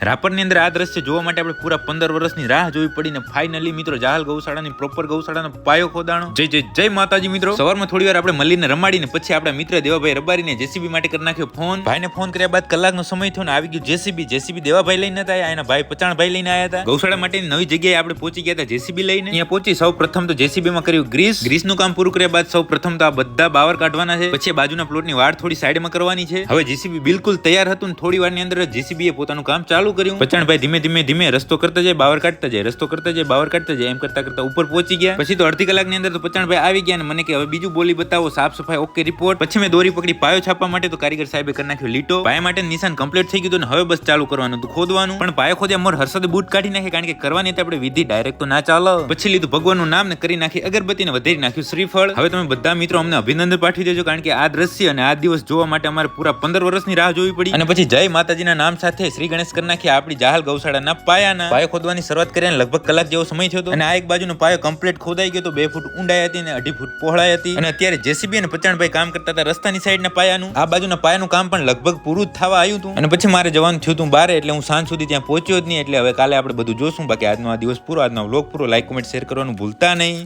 રાપરની અંદર આ દ્રશ્ય જોવા માટે આપણે પૂરા 15 વર્ષની રાહ જોવી પડીને ફાઇનલી મિત્રો જાહલ ગૌશાળાની પ્રોપર ગૌશાળાનો પાયો ખોદાણો. જય માતાજી મિત્રો. સવારમાં થોડી વાર આપણે મળીને રમાડીને પછી આપણા મિત્ર દેવાભાઈ રબારીને જેસીબી માટે કરી નાખ્યો ફોન. ભાઈને ફોન કર્યા બાદ કલાકનો સમય થયો ને આવી ગયું જેસીબી દેવાભાઈ લઈને નતા આવ્યા, એના ભાઈ પચાણભાઈ લઈને આવ્યા હતા. ગૌશાળા માટેની નવી જગ્યાએ આપણે પહોંચી ગયા હતા જેસીબી લઈને. અહીંયા પહોંચી સૌ પ્રથમ તો જેસીબી માં કર્યું ગ્રીસનું કામ પૂરું કર્યા બાદ સૌ પ્રથમ તો આ બધા બાવર કાઢવાના છે. પછી બાજુના પ્લોટની વાડ થોડી સાઈડમાં કરવાની છે. હવે જેસીબી બિલકુલ તૈયાર હતું ને થોડી વારની અંદર જેસીબી એ પોતાનું કામ ચાલુ કર્યું. પચાણભાઈ ધીમે રસ્તો કરતા જાય, બાવર કાઢતા જાય, એમ કરતા ઉપર પહોંચી ગયા. પછી તો અડધી કલાકની અંદર તો પચાણભાઈ આવી ગયા ને મને કે હવે બીજું બોલી બતાવો, સાફ સફાઈ ઓકે રિપોર્ટ. પછી મેં દોરી પકડી પાયો છાપવા માટે તો કારીગર સાહેબે કરી નાખ્યો લીટો. પાયા માટે નિશાન કમ્પ્લીટ થઈ ગયું ને હવે બસ ચાલુ કરવાનું હતું ખોદવાનું. પણ પાયો ખોદ્યા મોર હર્ષદે બૂટ કાઢી નાખે, કારણ કે કરવાની આપણે વિધિ ડાયરેક્ટ તો ના ચાલે. પછી લીધું ભગવાનનું નામ ને કરી નાખી અગરબત્તી ને વધારી નાખ્યું શ્રીફળ. હવે તમે બધા મિત્રો અમને અભિનંદન પાઠવી દેજો, કારણ કે આ દ્રશ્ય અને આ દિવસ જોવા માટે અમારે પૂરા 15 વર્ષની રાહ જોવી પડી. અને પછી જય માતાજીના નામ સાથે શ્રી ગણેશ કરી નાખી આપણી જાહલ ગૌશાળાના પાયાના. પાયો ખોદવાની શરૂઆત કરીને લગભગ કલાક જેવો સમય થયો હતો અને આ એક બાજુનો પાયો કમ્પ્લીટ ખોદાઈ ગયો તો 2 ફૂટ ઊંડાઈ હતી અને 2.5 ફૂટ પહોળાઈ હતી. અને અત્યારે જેસીબી અને પચાણભાઈ કામ કરતા હતા રસ્તાની સાઈડના પાયાનું. આ બાજુના પાયાનું કામ પણ લગભગ પૂરું જ થવા આવ્યું હતું અને પછી મારે જવાનું થયું હતું બારે, એટલે હું સાંજ સુધી ત્યાં પહોંચ્યો જ નહીં. એટલે હવે કાલે આપણે બધું જોશું. બાકી આજનો આ દિવસ પૂરો, આજનો વ્લોગ પૂરો. લાઈક, કોમેન્ટ, શેર કરવાનું ભૂલતા નહીં.